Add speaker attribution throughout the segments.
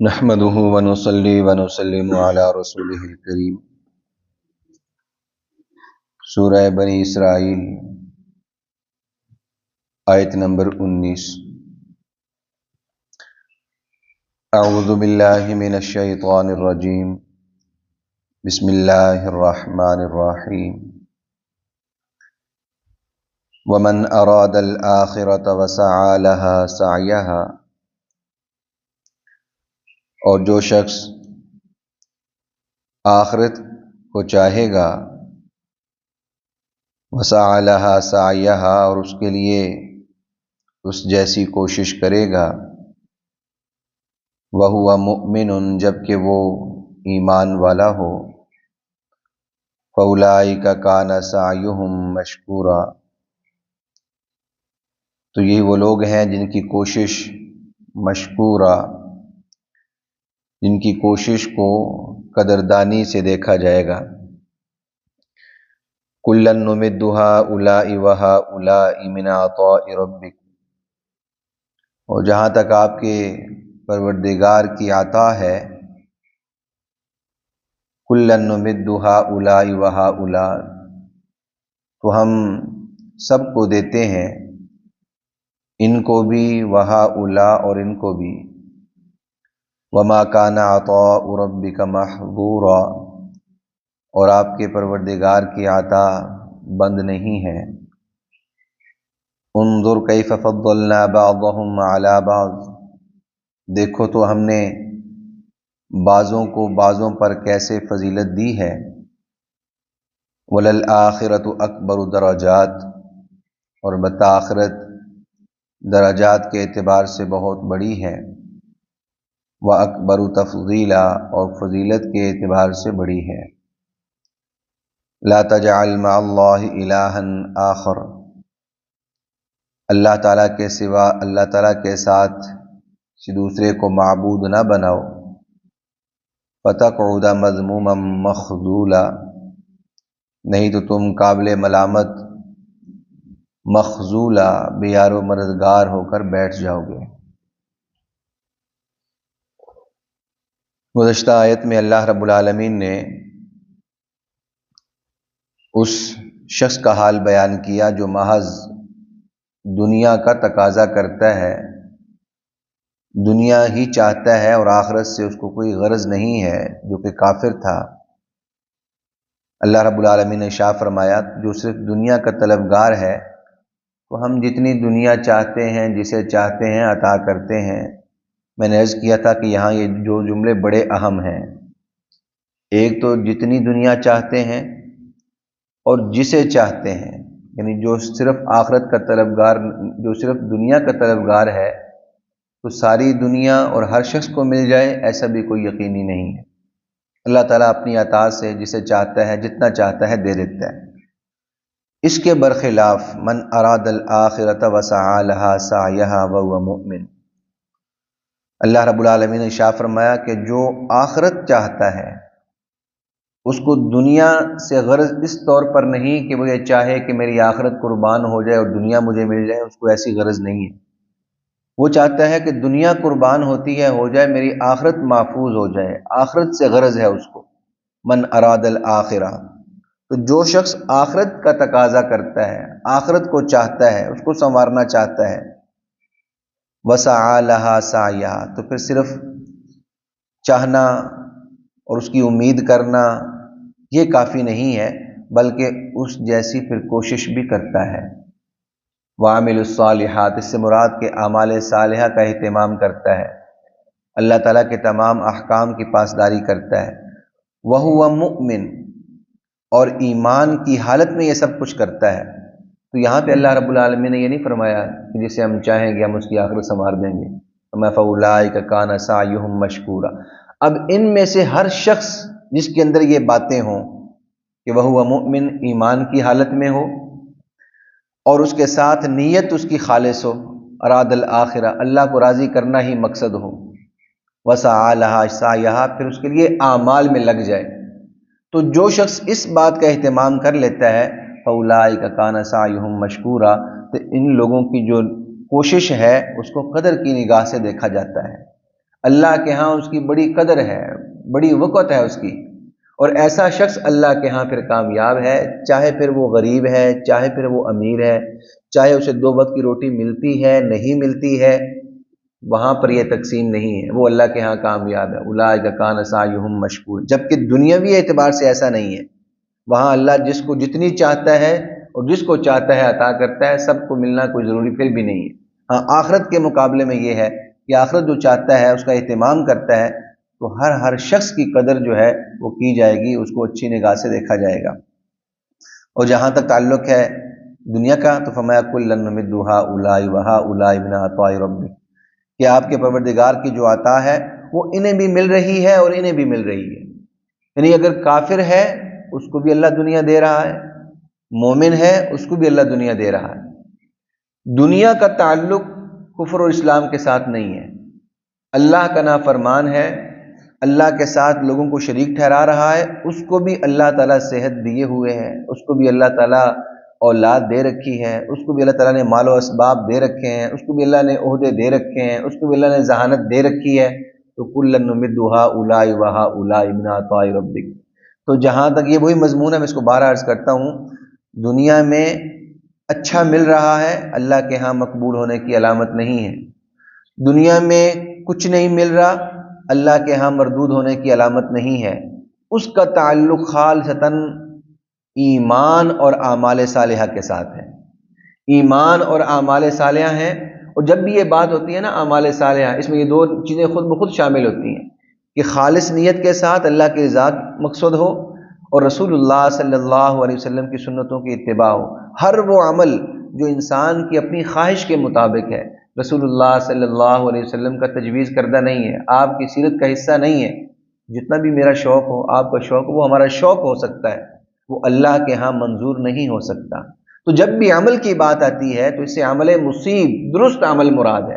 Speaker 1: نحمده ونصلي ونسلم على رسوله الكريم۔ سورہ بنی اسرائیل آیت نمبر 19۔ اعوذ باللہ من الشیطان الرجیم، بسم اللہ الرحمن الرحیم۔ ومن اراد الآخرة وسعى لها سعیها، اور جو شخص آخرت کو چاہے گا، وسعى لها سعیها، اور اس کے لیے اس جیسی کوشش کرے گا، وہو مؤمن، جبکہ وہ ایمان والا ہو، فاولئک کان سعیہم مشکورا، تو یہی وہ لوگ ہیں جن کی کوشش مشکورہ، جن کی کوشش کو قدردانی سے دیکھا جائے گا۔ کلا نمد ہؤلاء وہؤلاء من عطاء ربک، اور جہاں تک آپ کے پروردگار کی عطا ہے، کلا نمد ہؤلاء وہؤلاء، تو ہم سب کو دیتے ہیں، ان کو بھی وہؤلاء اور ان کو بھی۔ وما کان عطاء ربک محظورا، اور آپ کے پروردگار کی عطا بند نہیں ہے۔ انظر کیف فضلنا بعضهم علی بعض، دیکھو تو ہم نے بعضوں کو بعضوں پر کیسے فضیلت دی ہے۔ وللآخرۃ اکبر درجات، اور البتہ آخرت درجات کے اعتبار سے بہت بڑی ہے۔ وَأَكْبَرُ تَفْضِيلًا، اور فضیلت کے اعتبار سے بڑی ہے۔ لَا تَجْعَلْ مَعَ اللَّهِ إِلَٰهًا آخر، اللہ تعالیٰ کے سوا اللہ تعالیٰ کے ساتھ کسی دوسرے کو معبود نہ بناؤ۔ فَتَقْعُدَ مَذْمُومًا مَخْذُولًا، نہیں تو تم قابل ملامت مخذولا، بے یار و مددگار ہو کر بیٹھ جاؤ گے۔ گزشتہ آیت میں اللہ رب العالمین نے اس شخص کا حال بیان کیا جو محض دنیا کا تقاضا کرتا ہے، دنیا ہی چاہتا ہے اور آخرت سے اس کو کوئی غرض نہیں ہے، جو کہ کافر تھا۔ اللہ رب العالمین نے ارشاد فرمایا جو صرف دنیا کا طلبگار ہے، تو ہم جتنی دنیا چاہتے ہیں، جسے چاہتے ہیں عطا کرتے ہیں۔ میں نے عرض کیا تھا کہ یہاں یہ جو جملے بڑے اہم ہیں، ایک تو جتنی دنیا چاہتے ہیں اور جسے چاہتے ہیں، یعنی جو صرف آخرت کا طلبگار، جو صرف دنیا کا طلبگار ہے، تو ساری دنیا اور ہر شخص کو مل جائے ایسا بھی کوئی یقینی نہیں ہے۔ اللہ تعالیٰ اپنی عطا سے جسے چاہتا ہے جتنا چاہتا ہے دے دیتا ہے۔ اس کے برخلاف من اراد الآخرۃ وسعى لها سعیها وهو مؤمن، اللہ رب العالمین نے ارشاد فرمایا کہ جو آخرت چاہتا ہے، اس کو دنیا سے غرض اس طور پر نہیں کہ وہ یہ چاہے کہ میری آخرت قربان ہو جائے اور دنیا مجھے مل جائے، اس کو ایسی غرض نہیں ہے۔ وہ چاہتا ہے کہ دنیا قربان ہوتی ہے ہو جائے، میری آخرت محفوظ ہو جائے، آخرت سے غرض ہے اس کو۔ من اراد الآخرہ، تو جو شخص آخرت کا تقاضا کرتا ہے، آخرت کو چاہتا ہے، اس کو سنوارنا چاہتا ہے، وسعى لها سعیها، تو پھر صرف چاہنا اور اس کی امید کرنا یہ کافی نہیں ہے، بلکہ اس جیسی پھر کوشش بھی کرتا ہے۔ وعمل الصالحات، اس سے مراد کے اعمال صالحہ کا اہتمام کرتا ہے، اللہ تعالیٰ کے تمام احکام کی پاسداری کرتا ہے۔ وہو مؤمن، اور ایمان کی حالت میں یہ سب کچھ کرتا ہے۔ تو یہاں پہ اللہ رب العالمین نے یہ نہیں فرمایا کہ جسے ہم چاہیں گے ہم اس کی آخرت سنوار دیں گے، فَأُولَٰئِکَ کَانَ سَعْیُهُم مَشْکُورًا۔ اب ان میں سے ہر شخص جس کے اندر یہ باتیں ہوں کہ وہ مؤمن، ایمان کی حالت میں ہو، اور اس کے ساتھ نیت اس کی خالص ہو، اراد الآخرہ، اللہ کو راضی کرنا ہی مقصد ہو، وسعى لها سعیها، پھر اس کے لیے اعمال میں لگ جائے، تو جو شخص اس بات کا اہتمام کر لیتا ہے، فاولئک کان سعیہم مشکورا، تو ان لوگوں کی جو کوشش ہے اس کو قدر کی نگاہ سے دیکھا جاتا ہے۔ اللہ کے ہاں اس کی بڑی قدر ہے، بڑی وقت ہے اس کی، اور ایسا شخص اللہ کے ہاں پھر کامیاب ہے، چاہے پھر وہ غریب ہے، چاہے پھر وہ امیر ہے، چاہے اسے 2 وقت کی روٹی ملتی ہے نہیں ملتی ہے، وہاں پر یہ تقسیم نہیں ہے، وہ اللہ کے ہاں کامیاب ہے۔ اولئک کان سعیہم مشکور، جبکہ دنیاوی اعتبار سے ایسا نہیں ہے، وہاں اللہ جس کو جتنی چاہتا ہے اور جس کو چاہتا ہے عطا کرتا ہے، سب کو ملنا کوئی ضروری پھر بھی نہیں ہے۔ ہاں آخرت کے مقابلے میں یہ ہے کہ آخرت جو چاہتا ہے اس کا اہتمام کرتا ہے، تو ہر شخص کی قدر جو ہے وہ کی جائے گی، اس کو اچھی نگاہ سے دیکھا جائے گا۔ اور جہاں تک تعلق ہے دنیا کا، تو فرمایا کلا نمد ہؤلاء وہؤلاء من عطاء ربک، کہ آپ کے پروردگار کی جو عطا ہے وہ انہیں بھی مل رہی ہے اور انہیں بھی مل رہی ہے۔ یعنی اگر کافر ہے اس کو بھی اللہ دنیا دے رہا ہے، مومن ہے اس کو بھی اللہ دنیا دے رہا ہے۔ دنیا کا تعلق کفر اور اسلام کے ساتھ نہیں ہے، اللہ کا نافرمان ہے، اللہ کے ساتھ لوگوں کو شریک ٹھہرا رہا ہے، اس کو بھی اللہ تعالیٰ صحت دیے ہوئے ہیں، اس کو بھی اللہ تعالیٰ اولاد دے رکھی ہے، اس کو بھی اللہ تعالیٰ نے مال و اسباب دے رکھے ہیں، اس کو بھی اللہ نے عہدے دے رکھے ہیں، اس کو بھی اللہ نے ذہانت دے رکھی ہے۔ تو کلا نمد ہؤلاء وہؤلاء من عطاء ربک، تو جہاں تک یہ وہی مضمون ہے، میں اس کو بارہ عرض کرتا ہوں، دنیا میں اچھا مل رہا ہے اللہ کے ہاں مقبول ہونے کی علامت نہیں ہے، دنیا میں کچھ نہیں مل رہا اللہ کے ہاں مردود ہونے کی علامت نہیں ہے۔ اس کا تعلق خالصتاً ایمان اور اعمال صالحہ کے ساتھ ہے، ایمان اور اعمال صالحہ ہیں۔ اور جب بھی یہ بات ہوتی ہے نا اعمال صالحہ، اس میں یہ 2 چیزیں خود بخود شامل ہوتی ہیں کہ خالص نیت کے ساتھ اللہ کی ذات مقصود ہو، اور رسول اللہ صلی اللہ علیہ وسلم کی سنتوں کی اتباع ہو۔ ہر وہ عمل جو انسان کی اپنی خواہش کے مطابق ہے، رسول اللہ صلی اللہ علیہ وسلم کا تجویز کردہ نہیں ہے، آپ کی سیرت کا حصہ نہیں ہے، جتنا بھی میرا شوق ہو، آپ کا شوق ہو، وہ ہمارا شوق ہو سکتا ہے، وہ اللہ کے ہاں منظور نہیں ہو سکتا۔ تو جب بھی عمل کی بات آتی ہے تو اس سے عمل مصیب، درست عمل مراد ہے،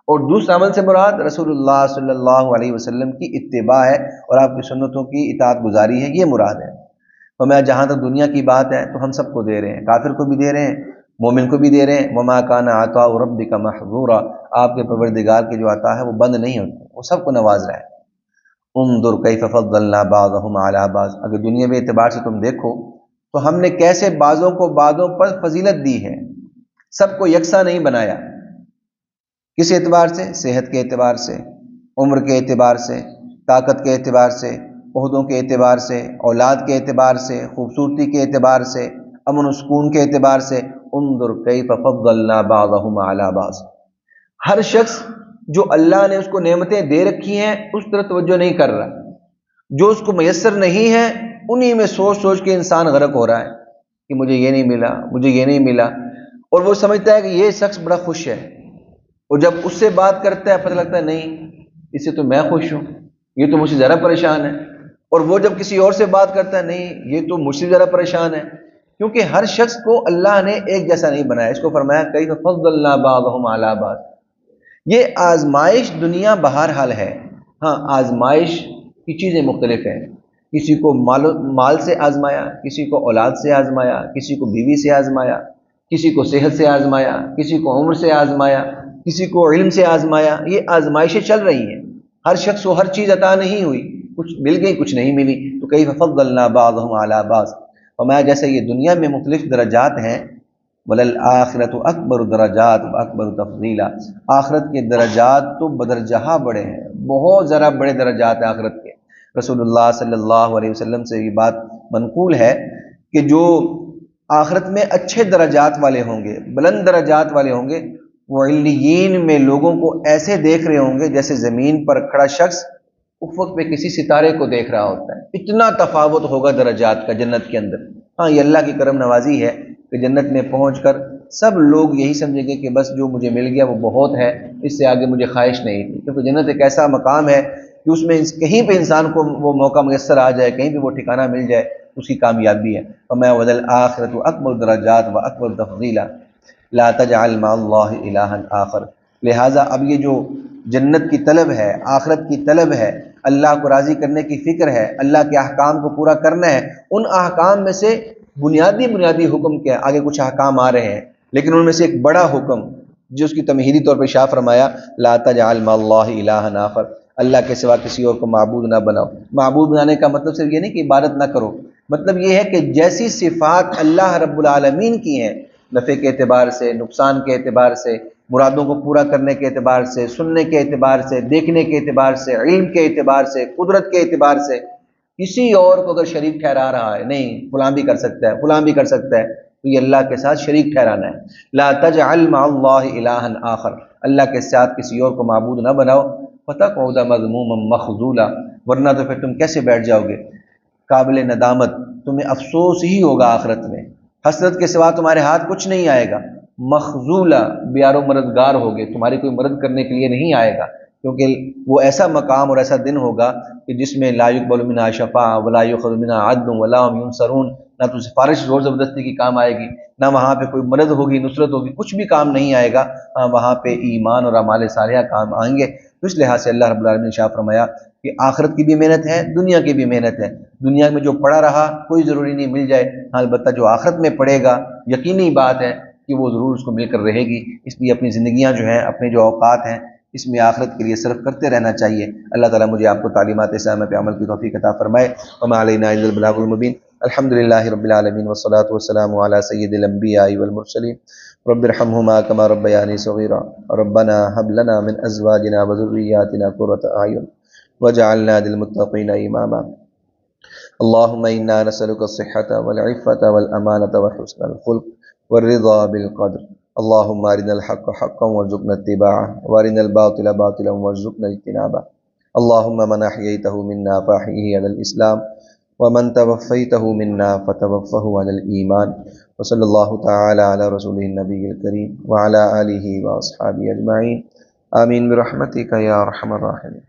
Speaker 1: اور دوسرا عمل سے مراد رسول اللہ صلی اللہ علیہ وسلم کی اتباع ہے اور آپ کی سنتوں کی اطاعت گزاری ہے، یہ مراد ہے۔ تو میں جہاں تک دنیا کی بات ہے تو ہم سب کو دے رہے ہیں، کافر کو بھی دے رہے ہیں، مومن کو بھی دے رہے ہیں۔ وما کان عطاء ربک محظورا، آپ کے پروردگار کی جو عطا ہے وہ بند نہیں ہوتی، وہ سب کو نواز رہا ہے۔ انظر کیف فضلنا بعضهم علی بعض، اگر دنیا میں اعتبار سے تم دیکھو تو ہم نے کیسے بعضوں کو بعضوں پر فضیلت دی ہے، سب کو یکساں نہیں بنایا۔ کس اعتبار سے؟ صحت کے اعتبار سے، عمر کے اعتبار سے، طاقت کے اعتبار سے، عہدوں کے اعتبار سے، اولاد کے اعتبار سے، خوبصورتی کے اعتبار سے، امن و سکون کے اعتبار سے۔ انظر کیف فضلنا بعضهم علی بعض، ہر شخص جو اللہ نے اس کو نعمتیں دے رکھی ہیں اس طرف توجہ نہیں کر رہا، جو اس کو میسر نہیں ہے انہی میں سوچ سوچ کے انسان غرق ہو رہا ہے کہ مجھے یہ نہیں ملا، مجھے یہ نہیں ملا، اور وہ سمجھتا ہے کہ یہ شخص بڑا خوش ہے، اور جب اس سے بات کرتا ہے پتہ لگتا ہے نہیں، اس سے تو میں خوش ہوں، یہ تو مجھ سے زیادہ پریشان ہے، اور وہ جب کسی اور سے بات کرتا ہے نہیں، یہ تو مجھ سے زیادہ پریشان ہے، کیونکہ ہر شخص کو اللہ نے ایک جیسا نہیں بنایا۔ اس کو فرمایا کیف فضلنا بعضهم علی بعض، یہ آزمائش دنیا بہرحال ہے، ہاں آزمائش کی چیزیں مختلف ہیں، کسی کو مال سے آزمایا، کسی کو اولاد سے آزمایا، کسی کو بیوی سے آزمایا، کسی کو صحت سے آزمایا، کسی کو عمر سے آزمایا، کسی کو علم سے آزمایا، یہ آزمائشیں چل رہی ہیں، ہر شخص کو ہر چیز عطا نہیں ہوئی، کچھ مل گئی کچھ نہیں ملی۔ تو کیف فضلنا بعضهم علی بعض، فرمایا جیسے یہ دنیا میں مختلف درجات ہیں، وَلَلْآخِرَةُ أَكْبَرُ دَرَجَاتٍ وَأَكْبَرُ تَفْضِيلًا، آخرت کے درجات تو بدرجہ بڑے ہیں، بہت ذرا بڑے درجات ہیں آخرت کے۔ رسول اللہ صلی اللہ علیہ وسلم سے یہ بات منقول ہے کہ جو آخرت میں اچھے درجات والے ہوں گے، بلند درجات والے ہوں گے، وہ علیین میں لوگوں کو ایسے دیکھ رہے ہوں گے جیسے زمین پر کھڑا شخص افق پہ کسی ستارے کو دیکھ رہا ہوتا ہے، اتنا تفاوت ہوگا درجات کا جنت کے اندر۔ ہاں یہ اللہ کی کرم نوازی ہے کہ جنت میں پہنچ کر سب لوگ یہی سمجھیں گے کہ بس جو مجھے مل گیا وہ بہت ہے، اس سے آگے مجھے خواہش نہیں تھی، کیونکہ جنت ایک ایسا مقام ہے کہ اس میں کہیں پہ انسان کو وہ موقع میسر آ جائے، کہیں پہ وہ ٹھکانہ مل جائے، اس کی کامیابی ہے۔ فَمَا وَلَلْآخِرَةُ أَكْبَرُ دَرَجَاتٍ وَأَكْبَرُ تَفْضِيلًا لَا تَجْعَلْ مَعَ اللَّهِ إِلَٰهًا آخَرَ، لہٰذا اب یہ جو جنت کی طلب ہے، آخرت کی طلب ہے، اللہ کو راضی کرنے کی فکر ہے، اللہ کے احکام کو پورا کرنا ہے، ان احکام میں سے بنیادی حکم کیا، آگے کچھ احکام آ رہے ہیں، لیکن ان میں سے ایک بڑا حکم جو اس کی تمہیدی طور پہ شاہ فرمایا لا تجعل مع اللہ الہا آخر، اللہ کے سوا کسی اور کو معبود نہ بناؤ۔ معبود بنانے کا مطلب صرف یہ نہیں کہ عبادت نہ کرو، مطلب یہ ہے کہ جیسی صفات اللہ رب العالمین کی ہیں، نفع کے اعتبار سے، نقصان کے اعتبار سے، مرادوں کو پورا کرنے کے اعتبار سے، سننے کے اعتبار سے، دیکھنے کے اعتبار سے، علم کے اعتبار سے، قدرت کے اعتبار سے، کسی اور کو اگر شریک ٹھہرا رہا ہے، نہیں فلاں بھی کر سکتا ہے، فلاں بھی کر سکتا ہے، تو یہ اللہ کے ساتھ شریک ٹھہرانا ہے۔ لا تجعل مع اللہ الہا آخر، اللہ کے ساتھ کسی اور کو معبود نہ بناؤ، فتقعد مذموما مخذولا، ورنہ تو پھر تم کیسے بیٹھ جاؤ گے قابل ندامت، تمہیں افسوس ہی ہوگا آخرت میں، حسرت کے سوا تمہارے ہاتھ کچھ نہیں آئے گا، مخذولا بیار و مددگار ہوگے، تمہاری کوئی مدد کرنے کے لیے نہیں آئے گا، کیونکہ وہ ایسا مقام اور ایسا دن ہوگا کہ جس میں لا یقبل منها شفاعۃ ولا یؤخذ منها عدل ولا هم ينصرون، نہ تو سفارش زور زبردستی کی کام آئے گی، نہ وہاں پہ کوئی مدد ہوگی، نصرت ہوگی، کچھ بھی کام نہیں آئے گا، ہاں وہاں پہ ایمان اور اعمال صالحہ کام آئیں گے۔ تو اس لحاظ سے اللہ رب العالمین نے شاہ فرمایا کہ آخرت کی بھی محنت ہے، دنیا کی بھی محنت ہے، دنیا میں جو پڑا رہا کوئی ضروری نہیں مل جائے، ہاں البتہ جو آخرت میں پڑے گا یقینی بات ہے کہ وہ ضرور اس کو مل کر رہے گی، اس لیے اپنی زندگیاں جو ہیں، اپنے جو اوقات ہیں، اس میں آخرت کے لیے صرف کرتے رہنا چاہیے۔ اللہ تعالیٰ مجھے آپ کو تعلیمات اسلام پہ عمل کی توفیق عطا فرمائے۔ وما علینا الا البلاغ المبین۔ الحمد للہ رب العالمین والصلاة والسلام علی سید الانبیاء والمرسلین رب ارحمہما کما ربیانی صغیرا ربنا هب لنا من ازواجنا وذریاتنا قرۃ اعین وجعلنا للمتقین اماما۔ اللهم انا نسألك الصحة والعفة والامانة وحسن الخلق والرضا بالقدر۔ اللهم ارنا الحق حقا وارزقنا اتباعه وارنا الباطل باطلا وارزقنا اجتنابه۔ اللهم من احييته منا فاحيه على الاسلام ومن توفيته منا فتوفه على الايمان۔ وصلى الله تعالى على رسوله النبي الكريم وعلى آله واصحابه اجمعين، آمين برحمتك يا ارحم الراحمين۔